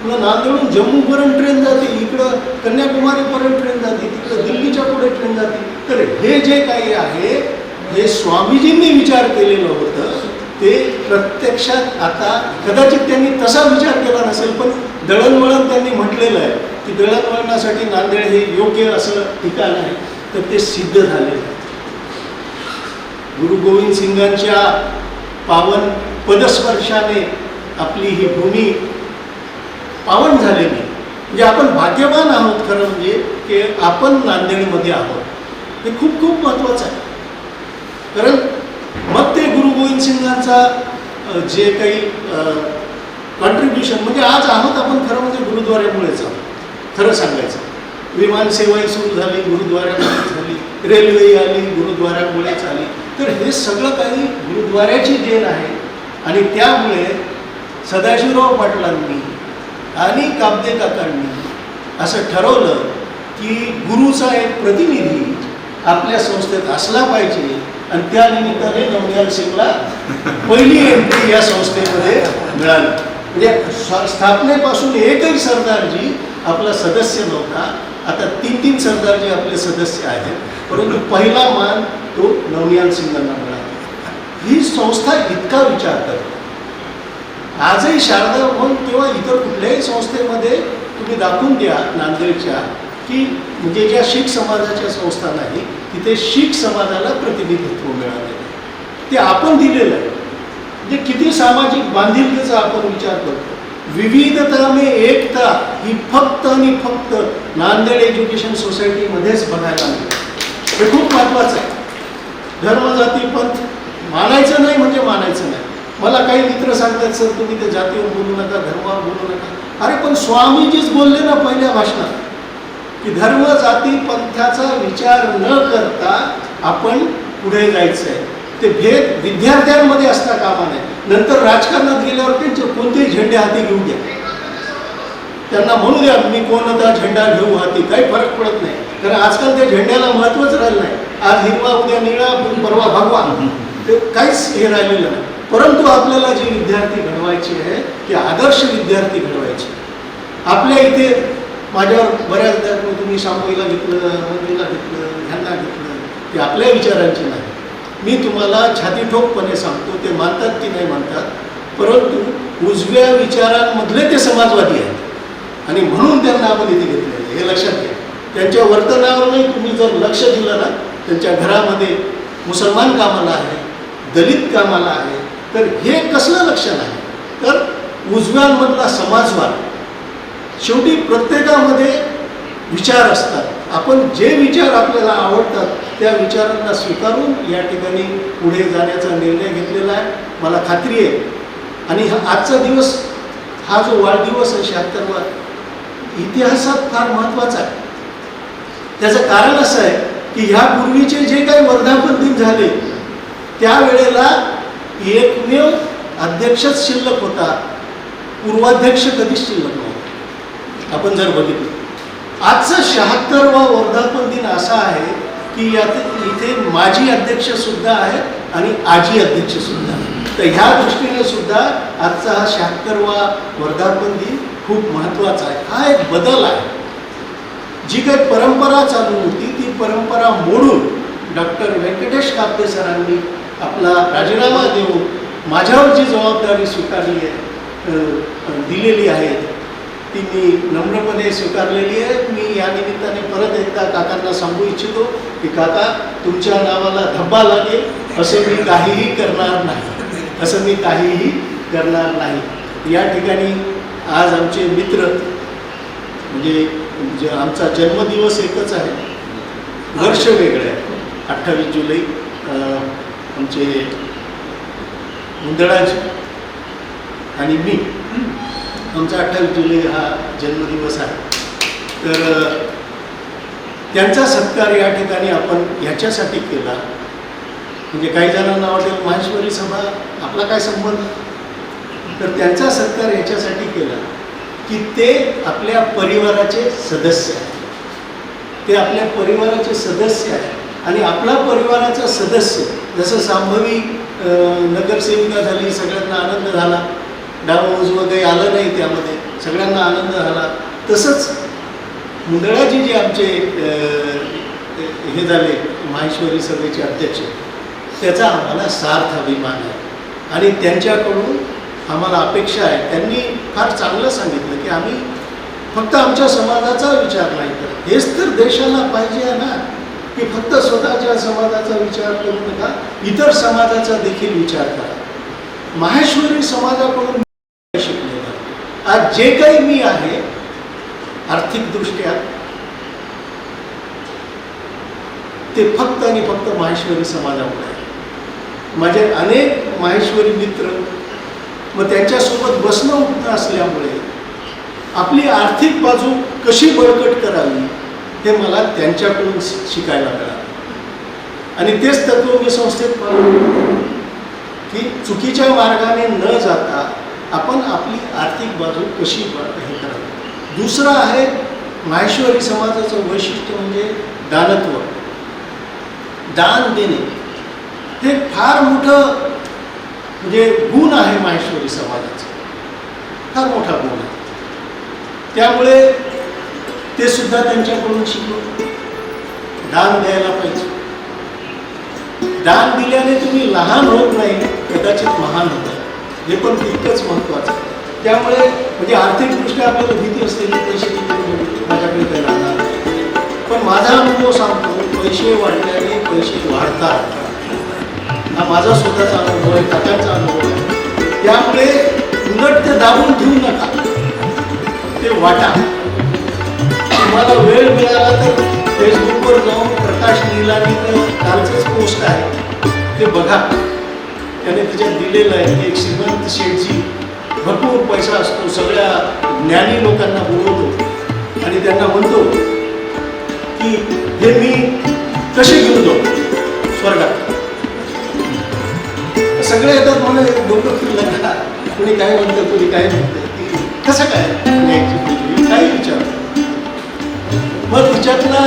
तुला नांदेडहून जम्मूपर्यंत ट्रेन जाते, इकडं कन्याकुमारीपर्यंत ट्रेन जाते, तिकडं दिल्लीच्या पुढे ट्रेन जाते. तर हे जे काही आहे हे स्वामीजींनी विचार केलेलं होतं ते प्रत्यक्षात आता कदाचित त्यांनी तसा विचार केला नसेल, पण दळणवळण त्यांनी म्हटलेलं आहे की दळणवळणासाठी नांदेड हे योग्य असं ठिकाण आहे. तर ते सिद्ध झालेलं आहे. गुरु गोविंद सिंगांच्या पावन पदस्पर्शाने आपली ही भूमी पावन झालेली. म्हणजे आपण भाग्यवान आहोत खरं म्हणजे की आपण नांदेडमध्ये आहोत. हे खूप खूप महत्त्वाचं आहे. कारण मग ते गुरु गोविंद सिंगांचा जे काही कॉन्ट्रीब्युशन म्हणजे आज आहोत आपण खरं म्हणजे गुरुद्वाऱ्यामुळेच आहोत खरं सांगायचं. विमानसेवाही सुरू झाली गुरुद्वाऱ्यामुळेच झाली, रेल्वेही आली गुरुद्वाऱ्यामुळेच आली. तर हे सगळं काही गुरुद्वाऱ्याची देण आहे. आणि त्यामुळे सदाशिवराव पाटलांनी आणि काब्दे काकांनी असं ठरवलं की गुरुचा एक प्रतिनिधी आपल्या संस्थेत असला पाहिजे. आणि त्या निमित्ताने नवनिहाल सिंगला पहिली एंट्री या संस्थेमध्ये मिळाली. म्हणजे स्थापनेपासून एकही सरदारजी आपला सदस्य नव्हता. आता 3 सरदारजी आपले सदस्य आहेत, परंतु पहिला मान तो नवनिहाल सिंगांना मिळाला. ही संस्था इतका विचार करते. आजही शारदा भवन किंवा इतर कुठल्याही संस्थेमध्ये तुम्ही दाखवून द्या नांदेडच्या की म्हणजे ज्या शीख समाजाच्या संस्था नाही तिथे शीख समाजाला प्रतिनिधित्व मिळालेलं आहे. ते आपण दिलेलं आहे. म्हणजे किती सामाजिक बांधिलकीचा आपण विचार करतो. विविधता में एकता ही फक्त आणि फक्त नांदेड एज्युकेशन सोसायटीमध्येच बघायला मिळते. हे खूप महत्त्वाचं आहे. धर्म जाती पंथ मानायचं नाही म्हणजे मानायचं नाही. मला काही मित्र सांगतात, सर तुम्ही ते जातीवर बोलू नका, धर्मावर बोलू नका. अरे पण स्वामीजीच बोलले ना पहिल्या भाषणात की धर्म जाती पंथाचा विचार न करता आपण पुढे जायचं आहे. ते भेद विद्यार्थ्यांमध्ये असता कामा नये. नंतर राजकारणात गेल्यावर त्यांचे कोणतेही झेंडे हाती घेऊ द्या, त्यांना म्हणू द्या मी कोणता झेंडा घेऊ हाती, काही फरक पडत नाही. कारण आजकाल त्या झेंड्याला महत्त्वच राहिलं नाही. आज हिरवा उद्या निळा परवा भगवा, ते काहीच हे राहिलेलं नाही. परंतु आपल्याला जे विद्यार्थी घडवायचे आहे ते आदर्श विद्यार्थी घडवायचे. आपल्या इथे माझ्यावर बऱ्याचदा तुम्ही शांभवीला घेतलं, मंदिरला घेतलं, ह्यांना घेतलं, ते आपल्या विचारांचे नाही. मी तुम्हाला छातीठोकपणे सांगतो, ते मानतात की नाही मानतात, परंतु उजव्या विचारांमधले ते समाजवादी आहेत आणि म्हणून त्यांना आपण इथे घेतलेलं हे लक्षात घ्या. त्यांच्या वर्तनावर नाही तुम्ही जर लक्ष दिलं ना, त्यांच्या घरामध्ये मुसलमान कामाला आहे, दलित कामाला आहे, तर हे कसलं लक्षण आहे? तर उजव्यांमधला समाजवाद. शेवटी प्रत्येकामध्ये विचार असतात. आपण जे विचार आपल्याला आवडतात त्या विचारांना स्वीकारून या ठिकाणी पुढे जाण्याचा निर्णय घेतलेला आहे. मला खात्री आहे. आणि आजचा दिवस हा जो वाढदिवस आहे 76वा, इतिहासात फार महत्त्वाचा आहे. त्याचं कारण असं आहे की ह्यापूर्वीचे जे काही वर्धापन दिन झाले त्यावेळेला एकमेव अध्यक्षच शिल्लक होता, पूर्वाध्यक्ष कधीच शिल्लक नव्हता. आपण जर बघितलं आजचा 76वा वर्धापन दिन असा आहे की यात इथे माजी अध्यक्ष सुद्धा आहेत आणि आजी अध्यक्ष सुद्धा आहेत. तर ह्या दृष्टीने सुद्धा आजचा हा 76वा वर्धापन दिन खूप महत्त्वाचा आहे. हा एक बदल आहे. जी काही परंपरा चालू होती ती परंपरा मोडून डॉक्टर व्यंकटेश काब्दे सरांनी आपला राजीनामा देऊन माझ्यावर जी जबाबदारी स्वीकारली आहे, दिलेली आहे, ती मी नम्रपणे स्वीकारलेली आहे. मी या निमित्ताने परत एकदा काकांना सांगू इच्छितो की काका, तुमच्या नावाला धब्बा लागेल असं मी काहीही करणार नाही, असं मी काहीही करणार नाही. या ठिकाणी आज आमचे मित्र म्हणजे आमचा जन्मदिवस एकच आहे, वर्ष वेगळं आहे. 28 जुलै आमचे मुंदडाजी आणि मी, आमचा 28 जुलै हा जन्मदिवस आहे. तर त्यांचा सत्कार या ठिकाणी आपण ह्याच्यासाठी केला. म्हणजे काही जणांना वाटेल माहेश्वरी सभा आपला काय संबंध, तर त्यांचा सत्कार ह्याच्यासाठी केला की ते आपल्या परिवाराचे सदस्य आहेत. ते आपल्या परिवाराचे सदस्य आहेत आणि आपला परिवाराचा सदस्य, जसं शांभवी नगरसेविका झाली, सगळ्यांना आनंद झाला, डावं उजवं काही आलं नाही त्यामध्ये, सगळ्यांना आनंद झाला, तसंच मुंदळाजी जे आमचे हे झाले माहेश्वरी सभेचे अध्यक्ष, त्याचा आम्हाला सार्थ अभिमान आहे. आणि त्यांच्याकडून आम्हाला अपेक्षा आहे, त्यांनी फार चांगलं सांगितलं की आम्ही फक्त आमच्या समाजाचा विचार नाही करत. हेच तर देशाला पाहिजे ना, की फक्त स्वतःच्या समाजाचा विचार करू नका, इतर समाजाचा देखील विचार करा. माहेश्वरी समाजाकडून शिकलेलं आज जे काही मी आहे आर्थिकदृष्ट्या, ते फक्त आणि फक्त माहेश्वरी समाजामुळे आहे. माझे अनेक माहेश्वरी मित्र, मग त्यांच्यासोबत बसणं उठणं असल्यामुळे आपली आर्थिक बाजू कशी बळकट करावी हे मला त्यांच्याकडून शिकायला मिळालं. आणि तेच तत्व मी संस्थेत पाहिलं की चुकीच्या मार्गाने न जाता आपण आपली आर्थिक बाजू कशी हे करावी. दुसरं आहे माहेश्वरी समाजाचं वैशिष्ट्य म्हणजे दानत्व, दान देणे. हे फार मोठं म्हणजे गुण आहे माहेश्वरी समाजाचा, फार मोठा गुण आहे. त्यामुळे ते सुद्धा त्यांच्याकडून शिकलो, दान द्यायला पाहिजे. दान दिल्याने तुम्ही लहान होत नाही, कदाचित महान होता, हे पण तितकंच महत्त्वाचं आहे. त्यामुळे म्हणजे आर्थिकदृष्ट्या आपल्याला भीती असते की पैसे माझ्याकडे काही राहणार नाही, पण माझा अनुभव सांगतो पैसे वाढल्याने पैसे वाढतात. हा माझा स्वतःचा अनुभव आहे, काकांचा अनुभव आहे. त्यामुळे उलट फक्त दाबून ठेवू नका, ते वाटा. तुम्हाला वेळ मिळाला तर फेसबुकवर जाऊन प्रकाश नीलानीचं कालचंच पोस्ट आहे ते बघा. त्याने त्याच्यात दिलेलं आहे की एक श्रीमंत शेठजी, भरपूर पैसा असतो, सगळ्या ज्ञानी लोकांना बोलवतो आणि त्यांना म्हणतो की हे मी कसे घेऊन जाऊ स्वर्गात. सगळे येतात म्हणून डोकं फिरलं का, कुणी काय म्हणतं, कुणी काय म्हणतं, की कसं काय काही विचार. मग तिच्यातला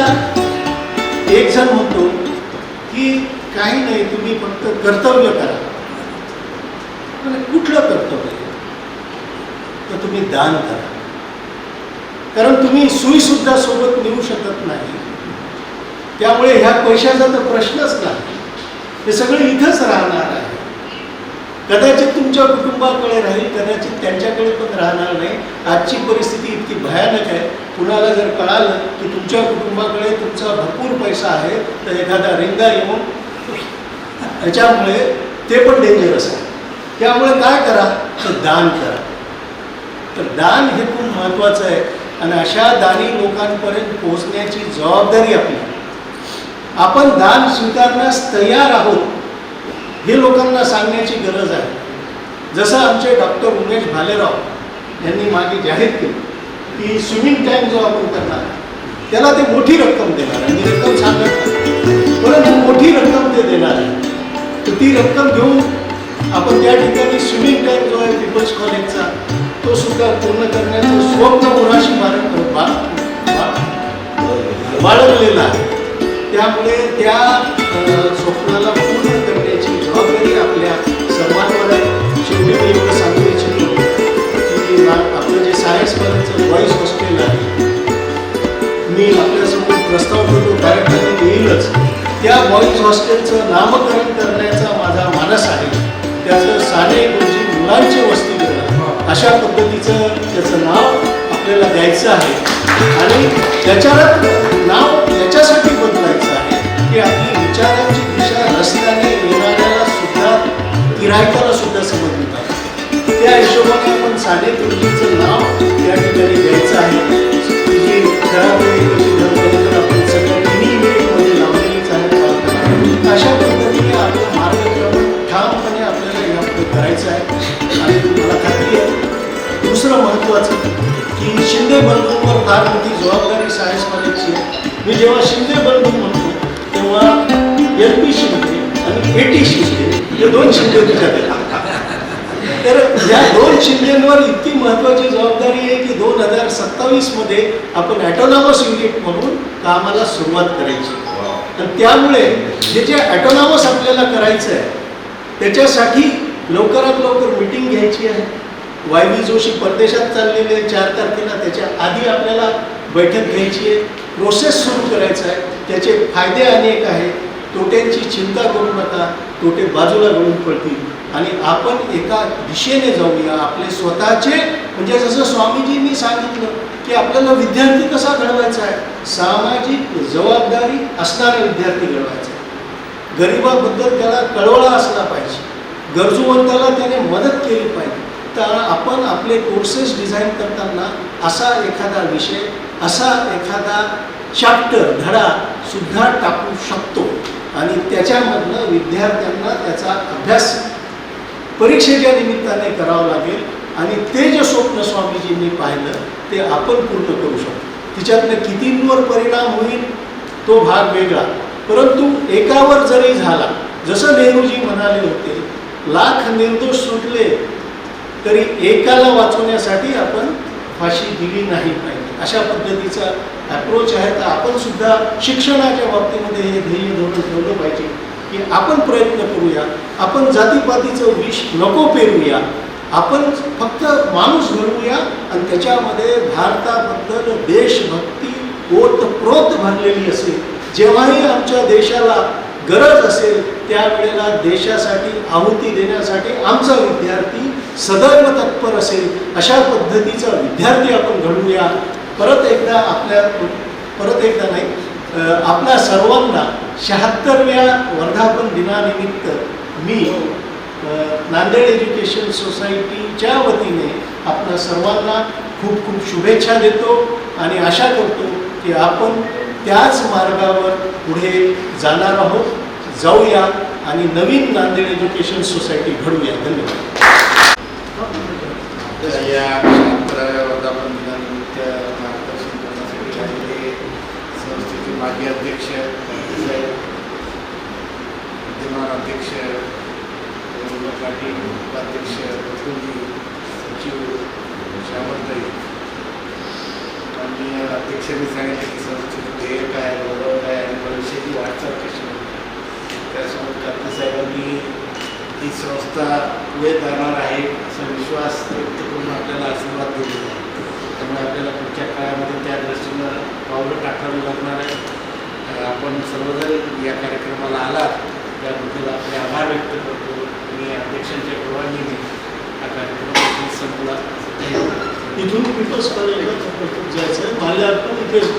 एक जण म्हणतो की काही नाही, तुम्ही फक्त कर्तव्य करा. कुठलं कर्तव्य? तर तुम्ही दान करा, कारण तुम्ही सुई सुद्धा सोबत नेऊ शकत नाही. त्यामुळे ह्या पैशाचा तर प्रश्नच नाही, हे सगळं इथंच राहणार आहे. कदाचित तुमच्या कुटुंबाकडे राहील, कदाचित त्यांच्याकडे पण राहणार नाही. आजची परिस्थिती इतकी भयानक आहे. कुणाला जर कळालं की तुमच्या कुटुंबाकडे तुमचा भरपूर पैसा आहे तर एखादा रिंगा येऊन याच्यामुळे ते पण डेंजरस आहे. त्यामुळे काय करा, तर दान करा. तर दान हे खूप महत्त्वाचं आहे आणि अशा दानी लोकांपर्यंत पोहोचण्याची जबाबदारी आपली. आपण दान स्वीकारण्यास तयार आहोत हे लोकांना सांगण्याची गरज आहे. जसं आमचे डॉक्टर उमेश भालेराव यांनी मागे जाहीर केलं की स्विमिंग टँक जो आपण करणार त्याला ते मोठी रक्कम देणार आहे. मी रक्कम सांगत नाही, परंतु मोठी रक्कम ते देणार आहे. तर ती रक्कम घेऊन आपण त्या ठिकाणी स्विमिंग टँक जो आहे पीपल्स कॉलेजचा तो सुद्धा पूर्ण करण्याचं स्वप्न मुराशी बाळगलेलं आहे. त्यामुळे त्या स्वप्नाला पूर्ण करण्याची जबाबदारी आपल्या सर्वांवर आहे. शेवटी मी एवढं सांगू इच्छितो की आपलं जे सायन्स कॉलेजचं बॉईज हॉस्टेल आहे, मी आपल्यासमोर प्रस्ताव करतो, कार्यक्रम येईलच. त्या बॉईज हॉस्टेलचं नामकरण करण्याचा माझा मानस आहे. त्याचं साने गुरुजी मुलांचे वसतिगृह अशा पद्धतीचं त्याचं नाव आपल्याला द्यायचं आहे. आणि त्याच्यात नाव याच्यासाठी बदलायचं आहे की आपली विचारांची दिशा रस्त्याने येणाऱ्याला सुद्धा, गिऱ्हाईकाला सुद्धा समजली पाहिजे. त्या हिशोबाने आपण साने गुरुजींचं नाव त्या ठिकाणी द्यायचं आहे. जी घरामध्ये आपण सगळ्या तिन्ही वेळेमध्ये लावलेलीच आहे. अशा पद्धतीने आपलं मार्गक्रमण ठामपणे आपल्याला यापुढे करायचं आहे. आणि मला खात्री आहे दुसरं महत्त्वाचं की शिंदे बंधूंवर फार मोठी जबाबदारी सायन्स कॉलेजची आहे. मी जेव्हा शिंदे बंधू म्हणतो तेव्हा LP शिंदे आणि AT शिंदे हे दोन शिंदे तुझ्याकडे. तर या दोन शिंदेंवर इतकी महत्त्वाची जबाबदारी आहे की 2027 आपण ॲटोनॉमस युनिट म्हणून कामाला सुरुवात करायची. आणि त्यामुळे जे ॲटोनॉमस आपल्याला करायचं आहे त्याच्यासाठी लवकरात लवकर मीटिंग घ्यायची आहे. YV जोशी परदेशात चाललेले 4 तारखेला, त्याच्या आधी आपल्याला बैठक घ्यायची आहे. प्रोसेस सुरू करायचं आहे. त्याचे फायदे अनेक आहेत. तोट्यांची चिंता करू नका, तोटे बाजूला गळून पडतील आणि आपण एका दिशेने जाऊया. आपले स्वतःचे, म्हणजे जसं स्वामीजींनी सांगितलं की आपल्याला विद्यार्थी कसा घडवायचा आहे, सामाजिक जबाबदारी असणारा विद्यार्थी घडवायचा आहे. गरिबाबद्दल त्याला कळवळा असला पाहिजे, गरजूवंताला त्याने मदत केली पाहिजे. तर आपण आपले कोर्सेस डिझाईन करताना असा एखादा विषय, असा एखादा चॅप्टर, धडा सुद्धा टाकू शकतो आणि त्याच्यामधनं विद्यार्थ्यांना त्याचा अभ्यास परीक्षेच्या निमित्ताने करावं लागेल आणि ते जे स्वप्न स्वामीजींनी पाहिलं ते आपण पूर्ण करू शकतो. तिच्यातनं कितींवर परिणाम होईल तो भाग वेगळा, परंतु एकावर जरी झाला, जसं नेहरूजी म्हणाले होते, लाख निर्दोष सुटले तरी एकाला वाचवण्यासाठी आपण फाशी दिली नाही पाहिजे. अशा पद्धतीचा अप्रोच आहे. तर आपण सुद्धा शिक्षणाच्या बाबतीमध्ये हे ध्येय धोरण ठेवलं पाहिजे की आपण प्रयत्न करूया, आपण जातीपातीचं विष नको पेरूया, आपण फक्त माणूस घडवूया आणि त्याच्यामध्ये भारताबद्दल देशभक्ती ओतप्रोत भरलेली असेल. जेव्हाही आमच्या देशाला गरज असेल त्यावेळेला देशासाठी आहुती देण्यासाठी आमचा विद्यार्थी सदैव तत्पर असेल. अशा पद्धतीचा विद्यार्थी आपण घडवूया. परत एकदा आपल्या सर्वांना 76व्या वर्धापन दिनानिमित्त मी नांदेड एज्युकेशन सोसायटीच्या वतीने आपणा सर्वांना खूप खूप शुभेच्छा देतो आणि आशा करतो की आपण त्याच मार्गावर पुढे जाणार आहोत, जाऊया आणि नवीन नांदेड एज्युकेशन सोसायटी घडूया. धन्यवाद. या 75व्या वर्धापन दिनानिमित्त मार्गदर्शन करण्यासाठी आलेले संस्थेचे माजी अध्यक्ष, विद्यमान अध्यक्ष पाटील, उपाध्यक्ष प्रफुल्ली, सचिव श्यामलताई आणि अध्यक्षांनी सांगितले की संस्थेचं ध्येय काय, गौरव काय आणि भविष्याची वाटचाल कशी त्यासोबत कात्रीसाहेबांनी ही संस्था पुढे जाणार आहे असा विश्वास व्यक्त करून आपल्याला आशीर्वाद दिलेला आहे. त्यामुळे आपल्याला पुढच्या काळामध्ये त्या दृष्टीनं पावलं टाकावी लागणार आहे. आपण सर्वजण या कार्यक्रमाला आलात त्याबद्दल आपले आभार व्यक्त करतो आणि अध्यक्षांच्या परवानगीने हा कार्यक्रम संपला. इथून पीपल्स कॉलेजला जायचं आहे, माल्यार्पण इथे